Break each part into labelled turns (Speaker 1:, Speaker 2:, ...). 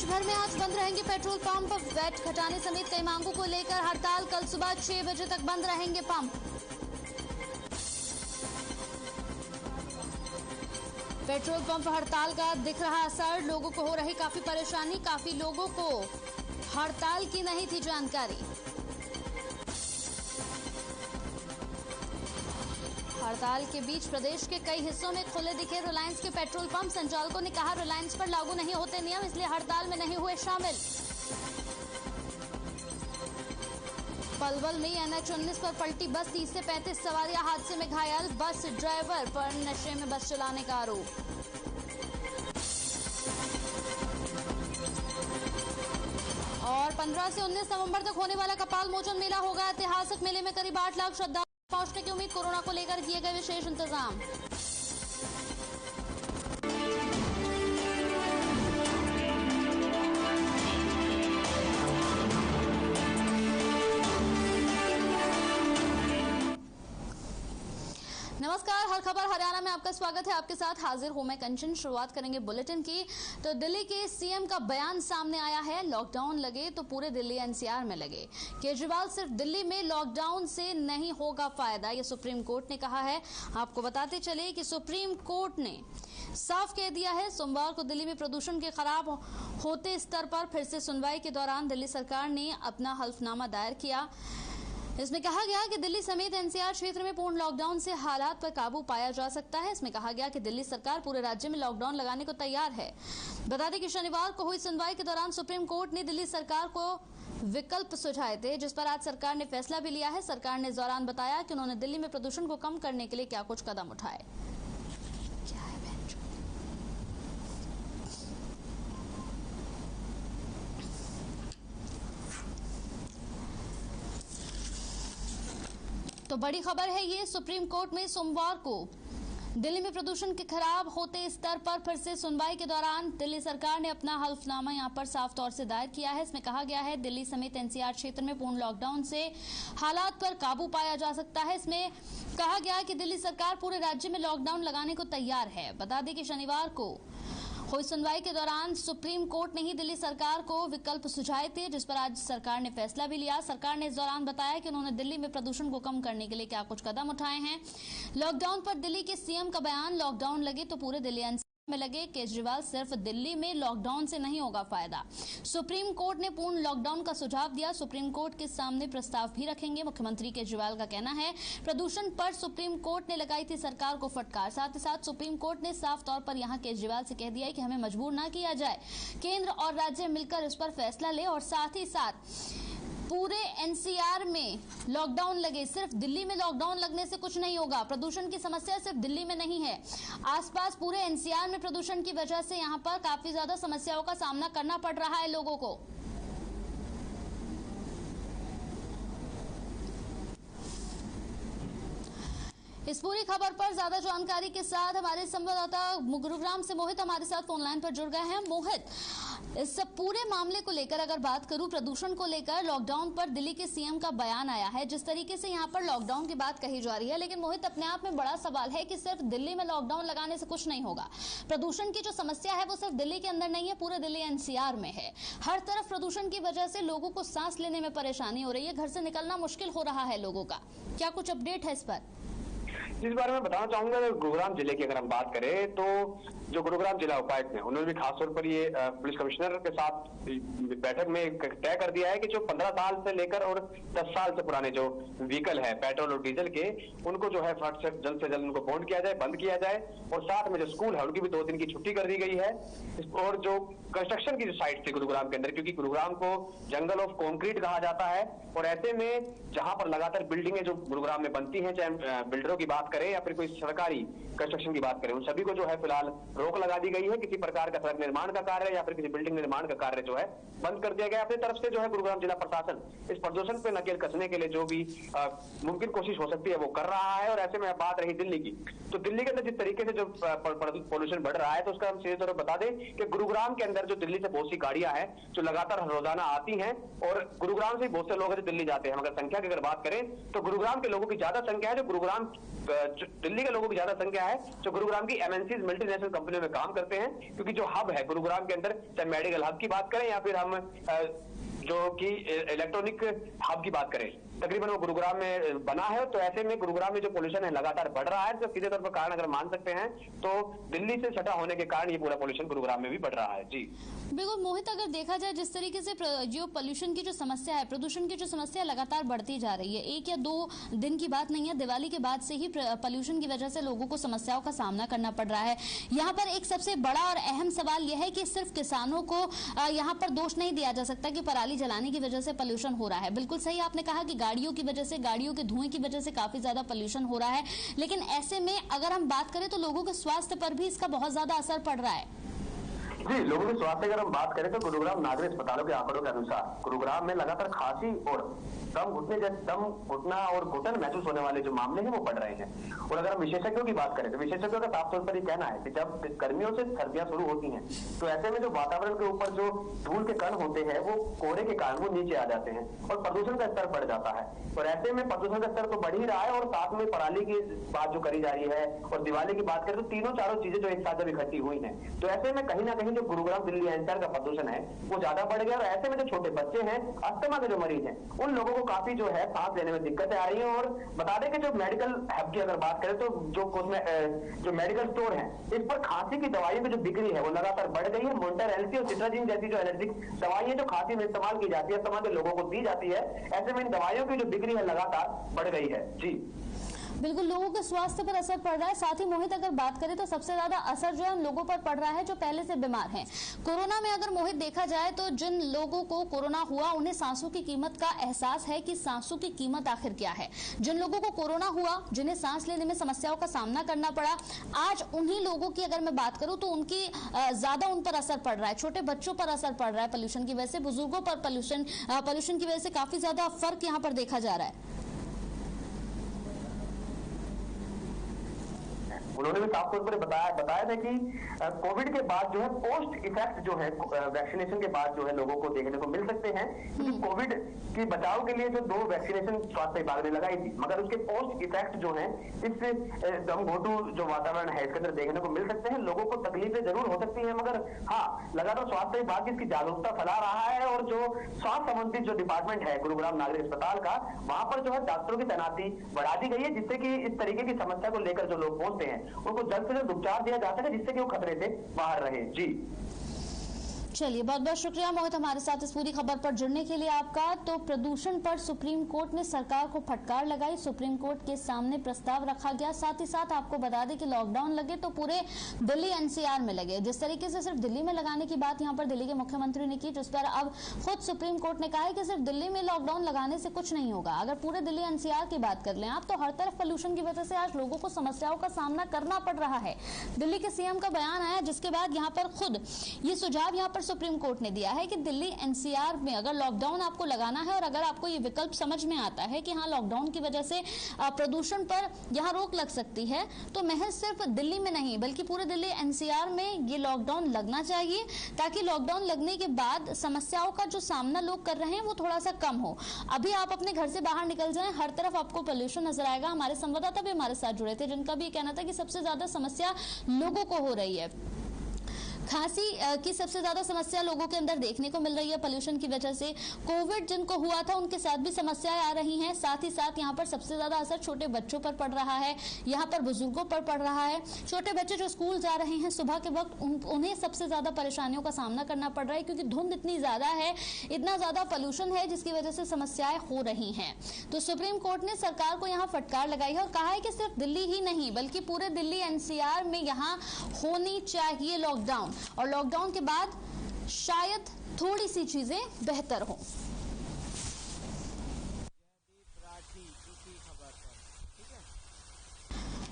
Speaker 1: देश भर में आज बंद रहेंगे पेट्रोल पंप। वैट घटाने समेत कई मांगों को लेकर हड़ताल। कल सुबह 6 बजे तक बंद रहेंगे पंप। पेट्रोल पंप हड़ताल का दिख रहा असर। लोगों को हो रही काफी परेशानी। काफी लोगों को हड़ताल की नहीं थी जानकारी। हड़ताल के बीच प्रदेश के कई हिस्सों में खुले दिखे रिलायंस के पेट्रोल पंप। संचालकों ने कहा रिलायंस पर लागू नहीं होते नियम, इसलिए हड़ताल में नहीं हुए शामिल। पलवल में NH 19 पर पलटी बस, 30 से 35 सवारियां हादसे में घायल। बस ड्राइवर पर नशे में बस चलाने का आरोप। और 15 से 19 नवंबर तक होने वाला कपाल मोचन मेला होगा ऐतिहासिक। मेले में करीब 8 लाख श्रद्धालु पहुंचने की उम्मीद। कोरोना को लेकर किए गए विशेष इंतजाम। नमस्कार, हर खबर हरियाणा में आपका स्वागत है। आपके साथ हाजिर हूं मैं कंचन। शुरुआत करेंगे बुलेटिन की। तो दिल्ली के सीएम का बयान सामने आया है। लॉकडाउन लगे तो पूरे दिल्ली NCR में लगे। केजरीवाल सिर्फ दिल्ली में लॉकडाउन से नहीं होगा फायदा, ये सुप्रीम कोर्ट ने कहा है। आपको बताते चले कि सुप्रीम कोर्ट ने साफ कह दिया है। सोमवार को दिल्ली में प्रदूषण के खराब होते स्तर पर फिर से सुनवाई के दौरान दिल्ली सरकार ने अपना हल्फनामा दायर किया। इसमें कहा गया कि दिल्ली समेत NCR क्षेत्र में पूर्ण लॉकडाउन से हालात पर काबू पाया जा सकता है। इसमें कहा गया कि दिल्ली सरकार पूरे राज्य में लॉकडाउन लगाने को तैयार है। बता दें कि शनिवार को हुई सुनवाई के दौरान सुप्रीम कोर्ट ने दिल्ली सरकार को विकल्प सुझाए थे, जिस पर आज सरकार ने फैसला भी लिया है। सरकार ने इस दौरान बताया कि उन्होंने दिल्ली में प्रदूषण को कम करने के लिए क्या कुछ कदम उठाए। तो बड़ी खबर है ये। सुप्रीम कोर्ट में सोमवार को दिल्ली में प्रदूषण के खराब होते स्तर पर फिर से सुनवाई के दौरान दिल्ली सरकार ने अपना हल्फनामा यहां पर साफ तौर से दायर किया है। इसमें कहा गया है दिल्ली समेत NCR क्षेत्र में पूर्ण लॉकडाउन से हालात पर काबू पाया जा सकता है। इसमें कहा गया कि दिल्ली सरकार पूरे राज्य में लॉकडाउन लगाने को तैयार है। बता दें कि शनिवार को हुई सुनवाई के दौरान सुप्रीम कोर्ट ने ही दिल्ली सरकार को विकल्प सुझाए थे, जिस पर आज सरकार ने फैसला भी लिया। सरकार ने इस दौरान बताया कि उन्होंने दिल्ली में प्रदूषण को कम करने के लिए क्या कुछ कदम उठाए हैं। लॉकडाउन पर दिल्ली के सीएम का बयान। लॉकडाउन लगे तो पूरे दिल्ली में लगे। केजरीवाल सिर्फ दिल्ली में लॉकडाउन से नहीं होगा फायदा। सुप्रीम कोर्ट ने पूर्ण लॉकडाउन का सुझाव दिया। सुप्रीम कोर्ट के सामने प्रस्ताव भी रखेंगे। मुख्यमंत्री केजरीवाल का कहना है प्रदूषण पर सुप्रीम कोर्ट ने लगाई थी सरकार को फटकार। साथ ही साथ सुप्रीम कोर्ट ने साफ तौर पर यहां केजरीवाल से कह दिया है कि हमें मजबूर ना किया जाए। केंद्र और राज्य मिलकर इस पर फैसला ले और साथ ही साथ पूरे NCR में लॉकडाउन लगे। सिर्फ दिल्ली में लॉकडाउन लगने से कुछ नहीं होगा। प्रदूषण की समस्या सिर्फ दिल्ली में नहीं है, आसपास पूरे NCR में प्रदूषण की वजह से यहां पर काफी ज्यादा समस्याओं का सामना करना पड़ रहा है लोगों को। इस पूरी खबर पर ज्यादा जानकारी के साथ हमारे संवाददाता गुरुग्राम से मोहित हमारे साथ फोन लाइन पर जुड़ गए हैं। मोहित, इस पूरे मामले को लेकर अगर बात करूं, प्रदूषण को लेकर लॉकडाउन पर दिल्ली के सीएम का बयान आया है। जिस तरीके से यहां पर लॉकडाउन की बात कही जा रही है, लेकिन मोहित अपने आप में बड़ा सवाल है कि सिर्फ दिल्ली में लॉकडाउन लगाने से कुछ नहीं होगा। प्रदूषण की जो समस्या है वो सिर्फ दिल्ली के अंदर नहीं है, पूरे दिल्ली NCR में है। हर तरफ प्रदूषण की वजह से लोगों को सांस लेने में परेशानी हो रही है, घर से निकलना मुश्किल हो रहा है लोगों का। क्या कुछ अपडेट है इस पर?
Speaker 2: इस बारे में बताना चाहूंगा। गुरुग्राम जिले की अगर हम बात करें तो जो गुरुग्राम जिला उपायुक्त है उन्होंने भी खासतौर पर ये पुलिस कमिश्नर के साथ बैठक में तय कर दिया है कि जो 15 साल से लेकर और 10 साल से पुराने जो व्हीकल है पेट्रोल और डीजल के, उनको जो है फट से जल्द उनको बंद किया जाए, बंद किया जाए। और साथ में जो स्कूल है उनकी भी 2 दिन की छुट्टी कर दी गई है। और जो कंस्ट्रक्शन की जो साइट थी गुरुग्राम के अंदर, क्योंकि गुरुग्राम को जंगल ऑफ कंक्रीट कहा जाता है, और ऐसे में जहां पर लगातार बिल्डिंगें जो गुरुग्राम में बनती हैं, चाहे बिल्डरों की बात करें या फिर कोई सरकारी कंस्ट्रक्शन की बात करें, उन सभी को जो है फिलहाल रोक लगा दी गई है। किसी प्रकार का सड़क निर्माण का कार्य या फिर किसी बिल्डिंग निर्माण का कार्य जो है बंद कर दिया गया। अपनी तरफ से जो है गुरुग्राम जिला प्रशासन इस प्रदूषण पे नकेल कसने के लिए जो भी मुमकिन कोशिश हो सकती है वो कर रहा है। और ऐसे में बात रही दिल्ली की, तो दिल्ली के अंदर जिस तरीके से जो पोल्यूशन बढ़ रहा है, तो उसका हम सीधे तौर पर बता दें कि गुरुग्राम के अंदर जो दिल्ली से बहुत सी गाड़ियां हैं जो लगातार रोजाना आती हैं, और गुरुग्राम से बहुत से लोग जो दिल्ली जाते हैं। अगर संख्या की अगर बात करें तो गुरुग्राम के लोगों की ज्यादा संख्या है, जो गुरुग्राम दिल्ली के लोगों की ज्यादा संख्या है जो गुरुग्राम की MNCs मल्टीनेशनल कंपनी कंपनियों में काम करते हैं, क्योंकि जो हब है गुरुग्राम के अंदर, चाहे मेडिकल हब की बात करें या फिर हम जो कि इलेक्ट्रॉनिक हब की बात करें, तकरीबन वो गुरुग्राम में बना है। तो ऐसे में गुरुग्राम में जो पोल्यूशन है लगातार बढ़ रहा है। तो सीधे तौर पर कारण अगर मान सकते हैं तो दिल्ली से सटा होने के कारण ये पूरा पोल्यूशन गुरुग्राम में भी बढ़ रहा है। जी
Speaker 1: बिल्कुल मोहित, अगर देखा जाए जिस तरीके से जो पोल्यूशन की जो समस्या है, प्रदूषण की जो समस्या लगातार बढ़ती जा रही है, 1 या 2 दिन की बात नहीं है, दिवाली के बाद से ही पोल्यूशन की वजह से लोगों को समस्याओं का सामना करना पड़ रहा है। यहाँ पर एक सबसे बड़ा और अहम सवाल यह है कि सिर्फ किसानों को यहाँ पर दोष नहीं दिया जा सकता कि पराली जलाने की वजह से पोल्यूशन हो रहा है। बिल्कुल सही आपने कहा कि गाड़ियों की वजह से, गाड़ियों के धुएं की वजह से काफी ज्यादा पोल्यूशन हो रहा है, लेकिन ऐसे में अगर हम बात करें तो लोगों के स्वास्थ्य पर भी इसका बहुत ज्यादा असर पड़ रहा है।
Speaker 2: जी, लोगों के स्वास्थ्य अगर हम बात करें तो गुरुग्राम नागरिक अस्पतालों के आंकड़ों के अनुसार गुरुग्राम में लगातार खांसी और दम घुटना और घुटन महसूस होने वाले जो मामले हैं वो बढ़ रहे हैं। और अगर हम विशेषज्ञों की बात करें तो विशेषज्ञों का साफ तौर पर ये कहना है कि जब गर्मियों से सर्दियां शुरू होती हैं तो ऐसे में जो वातावरण के ऊपर जो धूल के कण होते हैं वो कोहरे के कारण वो नीचे आ जाते हैं और प्रदूषण का स्तर बढ़ जाता है। और ऐसे में प्रदूषण का स्तर तो बढ़ ही रहा है और साथ में पराली की बात जो करी जा रही है और दिवाली की बात करें तो तीनों चारों चीजें जो एक साथ जब इकट्ठी हुई है तो ऐसे में कहीं ना कहीं जो गुरुग्राम दिल्ली एनसीआर का प्रदूषण है वो ज्यादा बढ़ गया। और ऐसे में जो छोटे बच्चे हैं, अस्थमा के जो मरीज हैं, उन लोगों को काफी जो है सांस लेने में दिक्कतें आ रही हैं। और बता दें कि जो मेडिकल हब की अगर बात करें तो जो मेडिकल स्टोर है इस पर खांसी की दवाइयों की जो बिक्री है वो लगातार बढ़ गई है। मोन्टर एलसी और सिट्राजिन जैसी जो एलर्जिक दवाइयां जो खांसी में इस्तेमाल की जाती है, अस्थमा के लोगों को दी जाती है, ऐसे में इन दवाइयों की जो बिक्री है लगातार बढ़ गई है। जी
Speaker 1: बिल्कुल, लोगों के स्वास्थ्य पर असर पड़ रहा है। साथ ही मोहित अगर बात करें तो सबसे ज्यादा असर जो है उन लोगों पर पड़ रहा है जो पहले से बीमार हैं। कोरोना में अगर मोहित देखा जाए तो जिन लोगों को कोरोना हुआ उन्हें सांसों की कीमत का एहसास है कि सांसों की कीमत आखिर क्या है। जिन लोगों को कोरोना हुआ, जिन्हें सांस लेने में समस्याओं का सामना करना पड़ा, आज उन्हीं लोगों की अगर मैं बात करूं तो उनकी ज्यादा उन पर असर पड़ रहा है। छोटे बच्चों पर असर पड़ रहा है पोल्यूशन की वजह से, बुजुर्गों पर पोल्यूशन की वजह से काफी ज्यादा फर्क यहाँ पर देखा जा रहा है।
Speaker 2: उन्होंने भी साफ तौर पर बताया था कि कोविड के बाद जो है पोस्ट इफेक्ट जो है वैक्सीनेशन के बाद जो है लोगों को देखने को मिल सकते हैं। क्योंकि कोविड के बचाव के लिए जो 2 वैक्सीनेशन स्वास्थ्य विभाग ने लगाई थी, मगर उसके पोस्ट इफेक्ट जो है इस दम घोटू जो वातावरण है इसके अंदर देखने को मिल सकते हैं। लोगों को तकलीफें जरूर हो सकती है, मगर हाँ लगातार स्वास्थ्य विभाग इसकी जागरूकता फैला रहा है। और जो स्वास्थ्य संबंधित जो डिपार्टमेंट है गुरुग्राम नागरिक अस्पताल का, वहां पर जो है डॉक्टरों की तैनाती बढ़ा दी गई है, जिससे कि इस तरीके की समस्या को लेकर जो लोग पहुंचते हैं उनको जल्द से जल्द उपचार दिया जा सके, जिससे कि वो खतरे से बाहर रहे। जी
Speaker 1: चलिए, बहुत बहुत शुक्रिया मोहित हमारे साथ इस पूरी खबर पर जुड़ने के लिए आपका। तो प्रदूषण पर सुप्रीम कोर्ट ने सरकार को फटकार लगाई, सुप्रीम कोर्ट के सामने प्रस्ताव रखा गया। साथ ही साथ आपको बता दें कि लॉकडाउन लगे तो पूरे दिल्ली एनसीआर में लगे। जिस तरीके से सिर्फ दिल्ली में लगाने की बात यहाँ पर दिल्ली के मुख्यमंत्री ने की, जिस पर अब खुद सुप्रीम कोर्ट ने कहा है कि सिर्फ दिल्ली में लॉकडाउन लगाने से कुछ नहीं होगा। अगर पूरे दिल्ली एनसीआर की बात कर लें आप तो हर तरफ पोल्यूशन की वजह से आज लोगों को समस्याओं का सामना करना पड़ रहा है। दिल्ली के सीएम का बयान आया जिसके बाद यहाँ पर खुद ये सुझाव यहाँ पर सुप्रीम कोर्ट ने दिया है कि दिल्ली एनसीआर में अगर लॉकडाउन आपको लगाना है और अगर आपको ये विकल्प समझ में आता है कि हाँ लॉकडाउन की वजह से प्रदूषण पर यहाँ रोक लग सकती है, तो महज सिर्फ दिल्ली में नहीं बल्कि पूरे दिल्ली एनसीआर में ये लॉकडाउन लगना चाहिए, ताकि लॉकडाउन लगने के बाद समस्याओं का जो सामना लोग कर रहे हैं वो थोड़ा सा कम हो। अभी आप अपने घर से बाहर निकल जाएं, हर तरफ आपको पोल्यूशन नजर आएगा। हमारे संवाददाता भी हमारे साथ जुड़े थे जिनका भी कहना था कि सबसे ज्यादा समस्या लोगों को हो रही है। खांसी की सबसे ज्यादा समस्या लोगों के अंदर देखने को मिल रही है पोल्यूशन की वजह से। कोविड जिनको हुआ था उनके साथ भी समस्याएं आ रही हैं। साथ ही साथ यहाँ पर सबसे ज्यादा असर छोटे बच्चों पर पड़ रहा है, यहाँ पर बुजुर्गों पर पड़ रहा है। छोटे बच्चे जो स्कूल जा रहे हैं सुबह के वक्त उन्हें सबसे ज्यादा परेशानियों का सामना करना पड़ रहा है, क्योंकि धुंध इतनी ज्यादा है, इतना ज्यादा पोल्यूशन है जिसकी वजह से समस्याएं हो रही हैं। तो सुप्रीम कोर्ट ने सरकार को यहाँ फटकार लगाई है और कहा है कि सिर्फ दिल्ली ही नहीं बल्कि पूरे दिल्ली एनसीआर में यहाँ होनी चाहिए लॉकडाउन, और लॉकडाउन के बाद शायद थोड़ी सी चीजें बेहतर हों।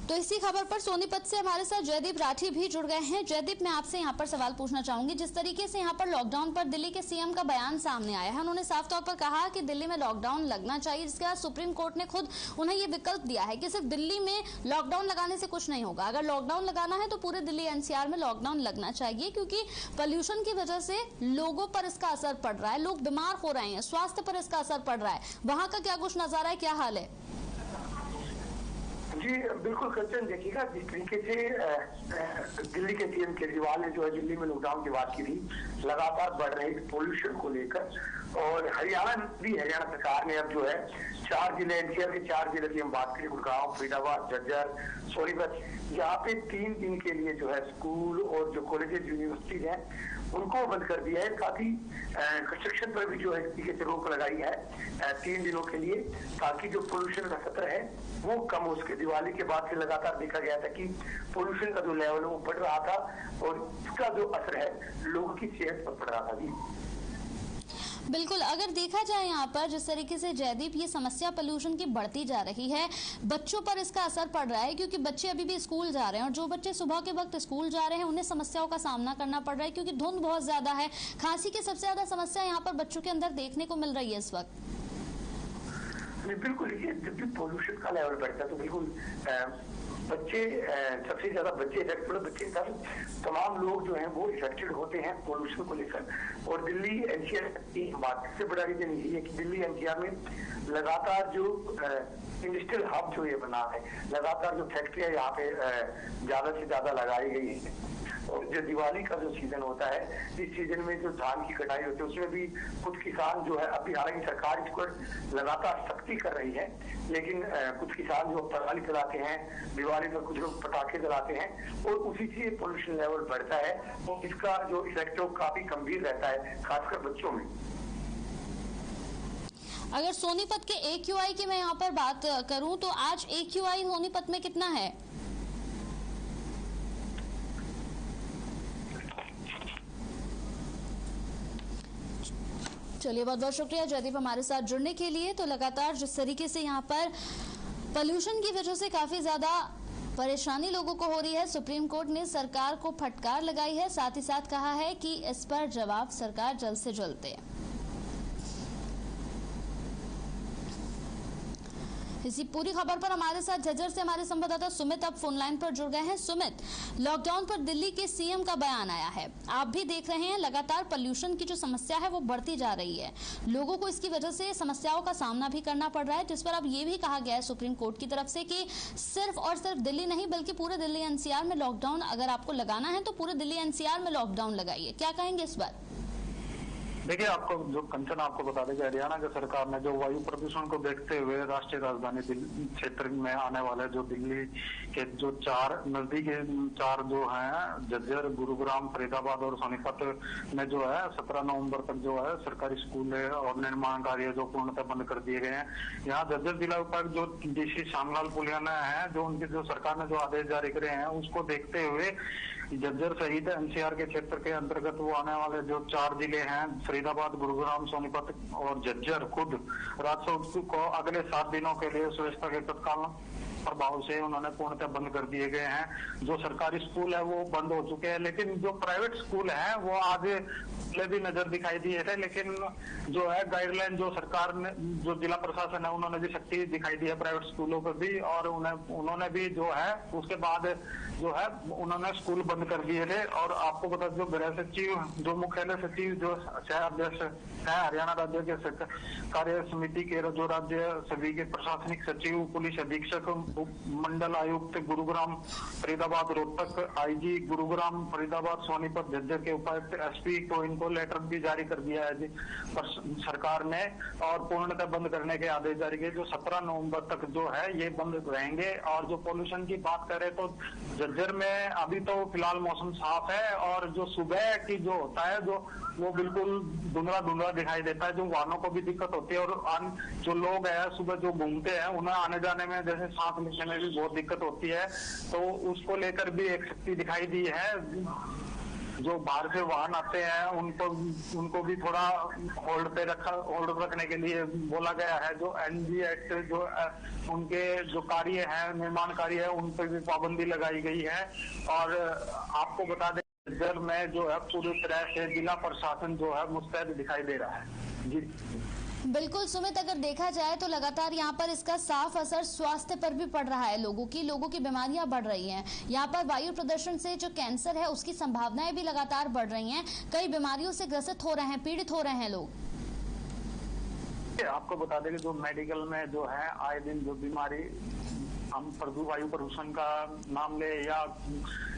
Speaker 1: तो इसी खबर पर सोनीपत से हमारे साथ जयदीप राठी भी जुड़ गए हैं। जयदीप, मैं आपसे यहाँ पर सवाल पूछना चाहूंगी, जिस तरीके से यहाँ पर लॉकडाउन पर दिल्ली के सीएम का बयान सामने आया है, उन्होंने साफ तौर पर कहा कि दिल्ली में लॉकडाउन लगना चाहिए, जिसके बाद सुप्रीम कोर्ट ने खुद उन्हें ये विकल्प दिया है कि सिर्फ दिल्ली में लॉकडाउन लगाने से कुछ नहीं होगा। अगर लॉकडाउन लगाना है तो पूरे दिल्ली एनसीआर में लॉकडाउन लगना चाहिए, क्योंकि पोल्यूशन की वजह से लोगों पर इसका असर पड़ रहा है, लोग बीमार हो रहे हैं, स्वास्थ्य पर इसका असर पड़ रहा है। वहां का क्या कुछ नजारा है, क्या हाल है?
Speaker 3: जी बिल्कुल कंचन, देखिएगा जिस तरीके से दिल्ली के सीएम केजरीवाल ने जो है दिल्ली में लॉकडाउन की बात की थी, लगातार बढ़ रहे पोल्यूशन को लेकर, और हरियाणा सरकार ने अब जो है 4 जिले, एनसीआर के 4 जिले की हम बात करें, गुड़गांव, फरीदाबाद, झज्जर, सोनीपत, यहाँ पे 3 दिन के लिए जो है स्कूल और जो कॉलेजेस यूनिवर्सिटीज हैं उनको बंद कर दिया है। साथ ही कंस्ट्रक्शन पर भी जो है तरीके से रोक लगाई है 3 दिनों के लिए, ताकि जो पोल्यूशन का खतरा है वो कम हो सके। दिवाली के बाद से लगातार देखा गया था कि पोल्यूशन का जो लेवल है वो बढ़ रहा था, और इसका जो असर है लोगों की सेहत पर पड़ रहा था। जी
Speaker 1: बिल्कुल, अगर देखा जाए यहाँ पर जिस तरीके से जयदीप ये समस्या पोल्यूशन की बढ़ती जा रही है, बच्चों पर इसका असर पड़ रहा है, क्योंकि बच्चे अभी भी स्कूल जा रहे हैं, और जो बच्चे सुबह के वक्त स्कूल जा रहे हैं उन्हें समस्याओं का सामना करना पड़ रहा है, क्योंकि धुंध बहुत ज्यादा है। खांसी की सबसे ज्यादा समस्या यहाँ पर बच्चों के अंदर देखने को मिल रही है इस वक्त।
Speaker 3: बिल्कुल, ये जब भी पोल्यूशन का लेवल बढ़ता है तो बिल्कुल बच्चे, सबसे ज्यादा बच्चे इफेक्टेड, बच्चे तमाम लोग जो हैं वो इफेक्टेड होते हैं पोल्यूशन को लेकर। और दिल्ली एनसीआर की बात से बड़ा रीजन यही है कि दिल्ली एनसीआर में लगातार जो इंडस्ट्रियल हब जो ये बना है, लगातार जो फैक्ट्रियां यहाँ पे ज्यादा से ज्यादा लगाई गई है, और जो दिवाली का जो सीजन होता है, इस सीजन में जो धान की कटाई होती है उसमें भी कुछ किसान जो है, अभी हालांकि सरकार इस पर लगातार सख्ती कर रही है, लेकिन कुछ किसान जो पराली जलाते हैं दिवाली पर, कुछ लोग पटाखे जलाते हैं, और उसी से पोल्यूशन लेवल बढ़ता है, और इसका जो इफेक्ट है वो काफी गंभीर रहता है, खासकर बच्चों में।
Speaker 1: अगर सोनीपत के AQI की मैं यहाँ पर बात करूं तो आज AQI सोनीपत में कितना है? चलिए, बहुत बहुत शुक्रिया जयदीप हमारे साथ जुड़ने के लिए। तो लगातार जिस तरीके से यहाँ पर पोल्यूशन की वजह से काफी ज्यादा परेशानी लोगों को हो रही है, सुप्रीम कोर्ट ने सरकार को फटकार लगाई है, साथ ही साथ कहा है कि इस पर जवाब सरकार जल्द से जल्द दे। इसी पूरी खबर पर हमारे साथ झज्जर से हमारे संवाददाता सुमित अब फोन लाइन पर जुड़ गए हैं। सुमित, लॉकडाउन पर दिल्ली के सीएम का बयान आया है, आप भी देख रहे हैं लगातार पोल्यूशन की जो समस्या है वो बढ़ती जा रही है, लोगों को इसकी वजह से समस्याओं का सामना भी करना पड़ रहा है, जिस पर अब ये भी कहा गया है सुप्रीम कोर्ट की तरफ से कि सिर्फ और सिर्फ दिल्ली नहीं बल्कि पूरे दिल्ली एनसीआर में लॉकडाउन अगर आपको लगाना है तो पूरे दिल्ली एनसीआर में लॉकडाउन लगाइए। क्या कहेंगे इस बार?
Speaker 4: देखिए, आपको जो कंचन आपको बता दें कि हरियाणा की सरकार ने जो वायु प्रदूषण को देखते हुए राष्ट्रीय राजधानी क्षेत्र में आने वाले जो दिल्ली के जो 4 नजदीकी 4 जो हैं, झज्जर, गुरुग्राम, फरीदाबाद और सोनीपत में जो है 17 नवंबर तक जो है सरकारी स्कूल और निर्माण कार्य जो पूर्णतः बंद कर दिए गए हैं। यहाँ झज्जर जिला उपायुक्त जो DC श्यामलाल पुलियाना है, जो उनके जो सरकार ने जो आदेश जारी करे हैं उसको देखते हुए झज्जर सहित एनसीआर के क्षेत्र के अंतर्गत वो आने वाले जो 4 जिले हैं, फरीदाबाद, गुरुग्राम, सोनीपत और झज्जर, खुद राजस्व को अगले 7 दिनों के लिए सुरक्षा के तत्काल प्रभाव से उन्होंने पूर्णतः बंद कर दिए गए हैं। जो सरकारी स्कूल है वो बंद हो चुके हैं, लेकिन जो प्राइवेट स्कूल है वो आज पहले भी नजर दिखाई दिए थे, लेकिन जो है गाइडलाइन जो सरकार ने, जो जिला प्रशासन है उन्होंने भी सख्ती दिखाई दी है प्राइवेट स्कूलों पर भी, और उन्होंने भी जो है उसके बाद जो है उन्होंने स्कूल बंद कर दिए थे। और आपको बता जो गृह सचिव, जो मुख्यालय सचिव, जो सह अध्यक्ष है हरियाणा राज्य के कार्य समिति के जो राज्य सभी के प्रशासनिक सचिव, पुलिस अधीक्षक, मंडल आयुक्त गुरुग्राम, फरीदाबाद, रोहतक, IG गुरुग्राम, फरीदाबाद, सोनीपत, झज्जर के उपायुक्त, SP को इनको लेटर भी जारी कर दिया है सरकार ने, और पूर्णतः बंद करने के आदेश जारी किए, जो 17 नवंबर तक जो है ये बंद रहेंगे। और जो पोल्यूशन की बात करें तो झज्जर में अभी तो फिलहाल मौसम साफ है, और जो सुबह की जो होता है जो वो बिल्कुल धुंधला दिखाई देता है, जो वाहनों को भी दिक्कत होती है, और जो लोग हैं सुबह जो घूमते हैं उन्हें आने जाने में जैसे सांस लेने में भी बहुत दिक्कत होती है, तो उसको लेकर भी एक सख्ती दिखाई दी है। जो बाहर से वाहन आते हैं उनको भी थोड़ा होल्ड रखने के लिए बोला गया है। जो NG एक्ट जो उनके जो कार्य है, निर्माण कार्य है, उन पर भी पाबंदी लगाई गई है। और आपको बता दें झज्जर में जो है पूरी तरह से जिला प्रशासन जो है मुस्तैद दिखाई दे रहा है। जी
Speaker 1: बिल्कुल सुमित, अगर देखा जाए तो लगातार यहाँ पर इसका साफ असर स्वास्थ्य पर भी पड़ रहा है, लोगों की बीमारियां बढ़ रही हैं। यहाँ पर वायु प्रदूषण से जो कैंसर है उसकी संभावनाएं भी लगातार बढ़ रही हैं, कई बीमारियों से ग्रसित हो रहे हैं, पीड़ित हो रहे हैं लोग।
Speaker 4: आपको बता दें कि जो मेडिकल में जो है आए दिन जो बीमारी हम वायु प्रदूषण का नाम ले या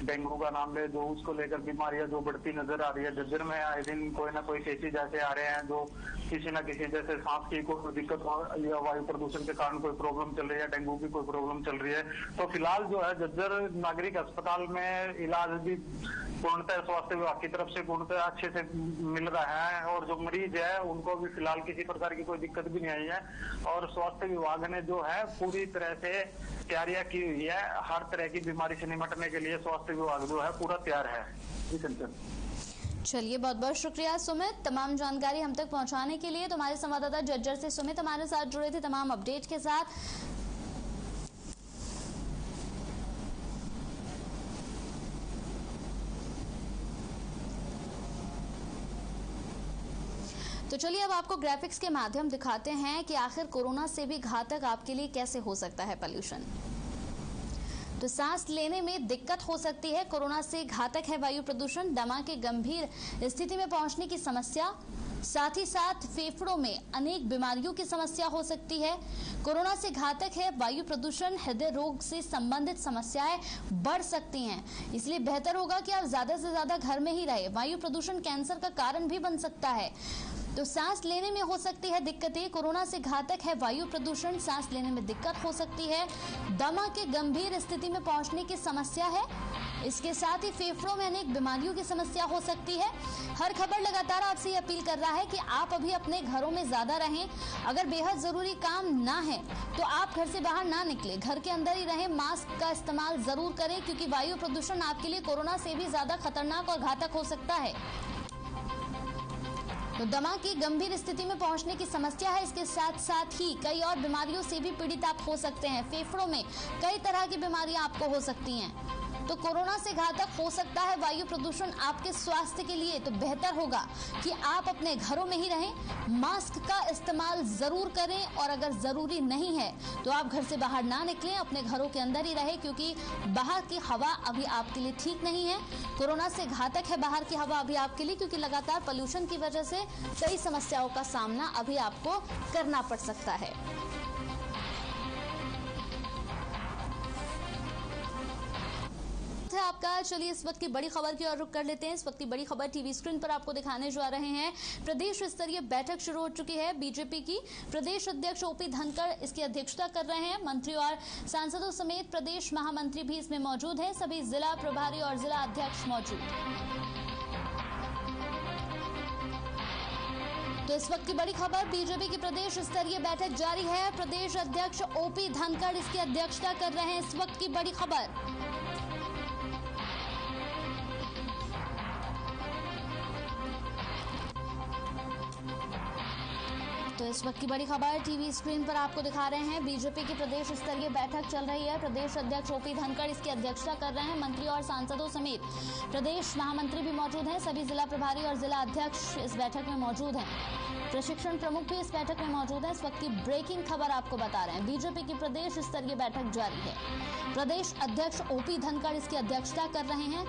Speaker 4: डेंगू का नाम ले, जो उसको लेकर बीमारियां जो बढ़ती नजर आ रही है। झज्जर में आए दिन कोई ना कोई केसेज ऐसे आ रहे हैं जो किसी ना किसी, जैसे सांस की कोई दिक्कत हो या वायु प्रदूषण के कारण कोई प्रॉब्लम चल रही है, डेंगू की कोई प्रॉब्लम चल रही है। तो फिलहाल जो है झज्जर नागरिक अस्पताल में इलाज भी पूर्णतः स्वास्थ्य विभाग की तरफ से पूर्णतः अच्छे से मिल रहा है, और जो मरीज है उनको भी फिलहाल किसी प्रकार की कोई दिक्कत भी नहीं आई है। और स्वास्थ्य विभाग ने जो है पूरी तरह से तैयारियां की हुई है। हर तरह की बीमारी से निपटने के लिए स्वास्थ्य विभाग जो है पूरा तैयार है। जी कंचन।
Speaker 1: चलिए, बहुत बहुत शुक्रिया सुमित, तमाम जानकारी हम तक पहुंचाने के लिए। तुम्हारे संवाददाता झज्जर से सुमित हमारे साथ जुड़े थे तमाम अपडेट के साथ। तो चलिए अब आपको ग्राफिक्स के माध्यम दिखाते हैं कि आखिर कोरोना से भी घातक आपके लिए कैसे हो सकता है पोल्यूशन। तो सांस लेने में दिक्कत हो सकती है, कोरोना से घातक है वायु प्रदूषण। दमा के गंभीर स्थिति में पहुंचने की समस्या, साथ ही साथ फेफड़ों में अनेक बीमारियों की समस्या हो सकती है। कोरोना से घातक है वायु प्रदूषण, हृदय रोग से संबंधित समस्याएं बढ़ सकती हैं, इसलिए बेहतर होगा कि आप ज्यादा से ज्यादा घर में ही रहे। वायु प्रदूषण कैंसर का कारण भी बन सकता है, तो सांस लेने में हो सकती है दिक्कतें। कोरोना से घातक है वायु प्रदूषण, सांस लेने में दिक्कत हो सकती है, दमा के गंभीर स्थिति में पहुंचने की समस्या है, इसके साथ ही फेफड़ों में अनेक बीमारियों की समस्या हो सकती है। हर खबर लगातार आपसे अपील कर रहा है कि आप अभी अपने घरों में ज्यादा रहें। अगर बेहद जरूरी काम ना है तो आप घर से बाहर ना निकले, घर के अंदर ही रहें। मास्क का इस्तेमाल जरूर करें, क्योंकि वायु प्रदूषण आपके लिए कोरोना से भी ज्यादा खतरनाक और घातक हो सकता है। तो दमा की गंभीर स्थिति में पहुंचने की समस्या है, इसके साथ साथ ही कई और बीमारियों से भी पीड़ित आप हो सकते हैं। फेफड़ों में कई तरह की बीमारियां आपको हो सकती हैं, तो कोरोना से घातक हो सकता है वायु प्रदूषण आपके स्वास्थ्य के लिए। तो बेहतर होगा कि आप अपने घरों में ही रहें, मास्क का इस्तेमाल जरूर करें, और अगर जरूरी नहीं है तो आप घर से बाहर ना निकलें, अपने घरों के अंदर ही रहें, क्योंकि बाहर की हवा अभी आपके लिए ठीक नहीं है। कोरोना से घातक है बाहर की हवा अभी आपके लिए, क्योंकि लगातार पोल्यूशन की वजह से कई समस्याओं का सामना अभी आपको करना पड़ सकता है। आपका चलिए इस वक्त की बड़ी खबर की ओर रुख कर लेते हैं। इस वक्त की बड़ी खबर टीवी स्क्रीन पर आपको दिखाने जा रहे हैं। प्रदेश स्तरीय बैठक शुरू हो चुकी है बीजेपी की। प्रदेश अध्यक्ष ओपी धनखड़ इसकी अध्यक्षता कर रहे हैं। मंत्री और सांसदों समेत प्रदेश महामंत्री भी इसमें मौजूद हैं। सभी जिला प्रभारी और जिला अध्यक्ष मौजूद। तो इस वक्त की बड़ी खबर, बीजेपी की प्रदेश स्तरीय बैठक जारी है। प्रदेश अध्यक्ष ओपी धनखड़ इसकी अध्यक्षता कर रहे हैं। इस वक्त की बड़ी खबर। तो इस वक्त की बड़ी खबर टीवी स्क्रीन पर आपको दिखा रहे हैं। बीजेपी की प्रदेश स्तरीय बैठक चल रही है। प्रदेश अध्यक्ष ओपी धनखड़ इसकी अध्यक्षता कर रहे हैं। मंत्री और सांसदों समेत प्रदेश महामंत्री भी मौजूद हैं। सभी जिला प्रभारी और जिला अध्यक्ष इस बैठक में मौजूद हैं। प्रशिक्षण प्रमुख भी इस बैठक में मौजूद है। इस वक्त की ब्रेकिंग खबर आपको बता रहे हैं। बीजेपी की प्रदेश स्तरीय बैठक जारी है। प्रदेश अध्यक्ष ओपी धनखड़ इसकी अध्यक्षता कर रहे हैं।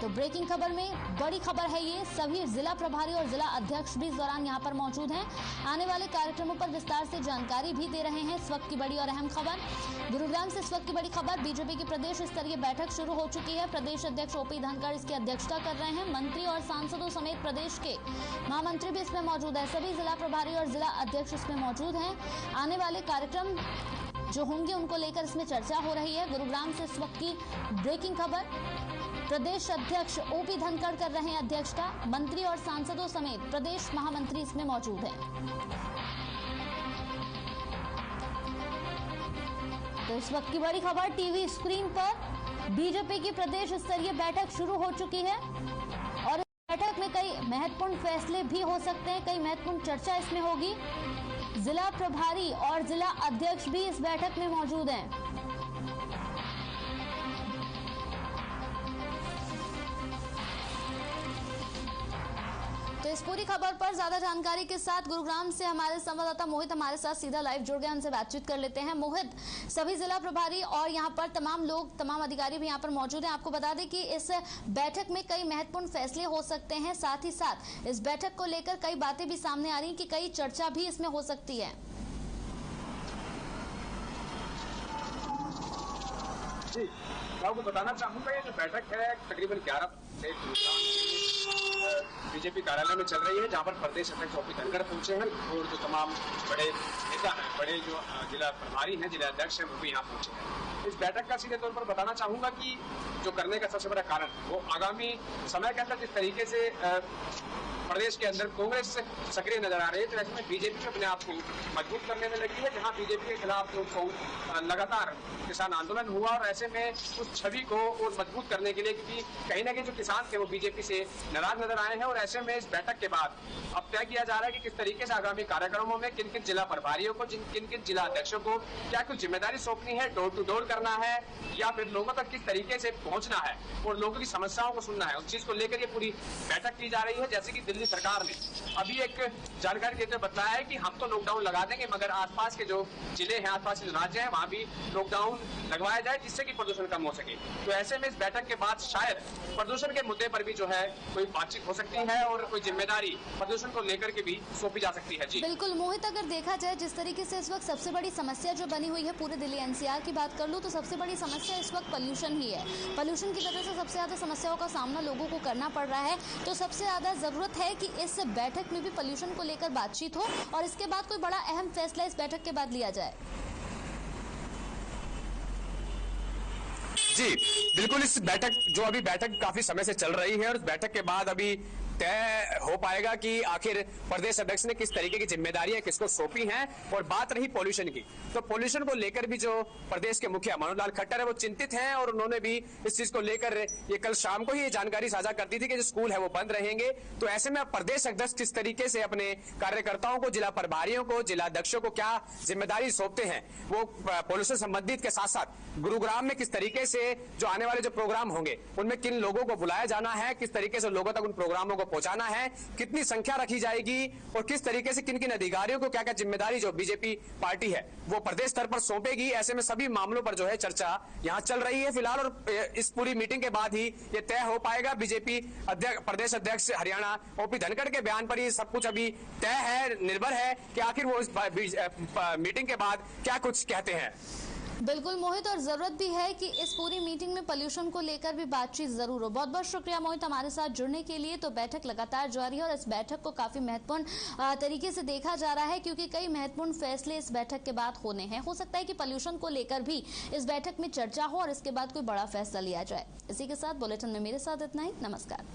Speaker 1: तो ब्रेकिंग खबर में बड़ी खबर है ये। सभी जिला प्रभारी और जिला अध्यक्ष भी इस दौरान यहाँ पर मौजूद हैं। आने वाले कार्यक्रमों पर विस्तार से जानकारी भी दे रहे हैं। इस वक्त की बड़ी और अहम खबर गुरुग्राम से। इस वक्त की बड़ी खबर, बीजेपी की प्रदेश स्तरीय बैठक शुरू हो चुकी है। प्रदेश अध्यक्ष ओपी धनखड़ इसकी अध्यक्षता कर रहे हैं। मंत्री और सांसदों समेत प्रदेश के महामंत्री भी इसमें मौजूद है। सभी जिला प्रभारी और जिला अध्यक्ष इसमें मौजूद हैं। आने वाले कार्यक्रम जो होंगे उनको लेकर इसमें चर्चा हो रही है। गुरुग्राम से इस वक्त की ब्रेकिंग खबर, प्रदेश अध्यक्ष ओपी धनखड़ कर रहे हैं अध्यक्षता। मंत्री और सांसदों समेत प्रदेश महामंत्री इसमें मौजूद हैं। तो इस वक्त की बड़ी खबर टीवी स्क्रीन पर, बीजेपी की प्रदेश स्तरीय बैठक शुरू हो चुकी है और इस बैठक में कई महत्वपूर्ण फैसले भी हो सकते हैं, कई महत्वपूर्ण चर्चा इसमें होगी। जिला प्रभारी और जिला अध्यक्ष भी इस बैठक में मौजूद हैं। तो इस पूरी खबर पर ज्यादा जानकारी के साथ गुरुग्राम से हमारे संवाददाता मोहित हमारे साथ सीधा लाइव जुड़ गए। उनसे बातचीत कर लेते हैं। मोहित, सभी जिला प्रभारी और यहाँ पर तमाम लोग, तमाम अधिकारी भी यहाँ पर मौजूद हैं। आपको बता दें कि इस बैठक में कई महत्वपूर्ण फैसले हो सकते हैं। साथ ही साथ इस बैठक को लेकर कई बातें भी सामने आ रही हैं कि कई चर्चा भी इसमें हो सकती है।
Speaker 5: जी, मैं आपको बताना चाहूंगा ये जो बैठक है तकरीबन 11 से बीजेपी कार्यालय में चल रही है, जहां पर प्रदेश अध्यक्ष ओपी धनखड़ पहुंचे हैं और जो तमाम बड़े नेता हैं, बड़े जो जिला प्रभारी हैं, जिला अध्यक्ष हैं, वो भी यहाँ पहुंचे हैं। इस बैठक का सीधे तौर पर बताना चाहूंगा कि जो करने का सबसे बड़ा कारण वो आगामी समय के अंदर जिस तरीके से प्रदेश के अंदर कांग्रेस सक्रिय नजर आ रही है, तो ऐसे में बीजेपी अपने आप को मजबूत करने में लगी है, जहां बीजेपी के खिलाफ जो लगातार किसान आंदोलन हुआ और ऐसे में उस छवि को और मजबूत करने के लिए, क्योंकि कहीं ना कहीं जो किसान थे वो बीजेपी से नाराज नजर आए हैं और ऐसे में इस बैठक के बाद अब तय किया जा रहा है कि किस तरीके से आगामी कार्यक्रमों में किन किन जिला प्रभारियों को, किन किन जिला अध्यक्षों को क्या कुछ जिम्मेदारी सौंपनी है, डोर टू डोर करना है या फिर लोगों तक किस तरीके से पहुंचना है और लोगों की समस्याओं को सुनना है। उस चीज को लेकर ये पूरी बैठक की जा रही है। जैसे कि दिल्ली सरकार ने अभी एक जानकारी देते हुए बताया है कि हम तो लॉकडाउन लगा देंगे, मगर आसपास के जो जिले हैं, आसपास के जो राज्य हैं, वहां भी लॉकडाउन लगवाया जाए जिससे कि प्रदूषण कम हो सके। तो ऐसे में इस बैठक के बाद शायद प्रदूषण के मुद्दे पर भी जो है कोई बातचीत हो सकती है और कोई जिम्मेदारी प्रदूषण को लेकर के भी सौंपी जा सकती है। जी
Speaker 1: बिल्कुल मोहित, अगर देखा जाए जिस तरीके से इस वक्त सबसे बड़ी समस्या जो बनी हुई है पूरे दिल्ली एनसीआर की बात कर लूं तो सबसे बड़ी समस्या इस वक्त पोल्यूशन ही है। पोल्यूशन की वजह से सबसे ज्यादा समस्याओं का सामना लोगों को करना पड़ रहा है, तो सबसे ज्यादा जरूरत है कि इस बैठक में भी पोल्यूशन को लेकर बातचीत हो और इसके बाद कोई बड़ा अहम फैसला इस बैठक के बाद लिया जाए।
Speaker 5: जी बिल्कुल, इस बैठक जो अभी बैठक काफी समय से चल रही है और इस बैठक के बाद अभी तय हो पाएगा कि आखिर प्रदेश अध्यक्ष ने किस तरीके की जिम्मेदारियां किसको सौंपी हैं। और बात रही पॉल्यूशन की, तो पॉल्यूशन को लेकर भी जो प्रदेश के मुखिया मनोज लाल खट्टर है वो चिंतित हैं और उन्होंने भी इस चीज को लेकर ये कल शाम को ही ये जानकारी साझा कर दी थी कि जो स्कूल है वो बंद रहेंगे। तो ऐसे में प्रदेश अध्यक्ष किस तरीके से अपने कार्यकर्ताओं को, जिला प्रभारियों को, जिला अध्यक्षों को क्या जिम्मेदारी सौंपते हैं, वो पॉल्यूशन संबंधित के साथ साथ गुरुग्राम में किस तरीके से जो आने वाले जो प्रोग्राम होंगे उनमें किन लोगों को बुलाया जाना है, किस तरीके से लोगों तक उन प्रोग्रामों को पहुंचाना है, कितनी संख्या रखी जाएगी और किस तरीके से किन किन अधिकारियों को क्या क्या जिम्मेदारी जो बीजेपी पार्टी है वो प्रदेश स्तर पर सौंपेगी। ऐसे में सभी मामलों पर जो है चर्चा यहां चल रही है फिलहाल और इस पूरी मीटिंग के बाद ही ये तय हो पाएगा। बीजेपी प्रदेश अध्यक्ष हरियाणा ओपी धनखड़ के बयान पर ही सब कुछ अभी तय है, निर्भर है कि आखिर वो इस मीटिंग के बाद क्या कुछ कहते हैं।
Speaker 1: बिल्कुल मोहित, और जरूरत भी है कि इस पूरी मीटिंग में पोल्यूशन को लेकर भी बातचीत जरूर हो। बहुत बहुत शुक्रिया मोहित हमारे साथ जुड़ने के लिए। तो बैठक लगातार जारी है और इस बैठक को काफी महत्वपूर्ण तरीके से देखा जा रहा है क्योंकि कई महत्वपूर्ण फैसले इस बैठक के बाद होने हैं। हो सकता है कि पोल्यूशन को लेकर भी इस बैठक में चर्चा हो और इसके बाद कोई बड़ा फैसला लिया जाए। इसी के साथ बुलेटिन में मेरे साथ इतना ही। नमस्कार।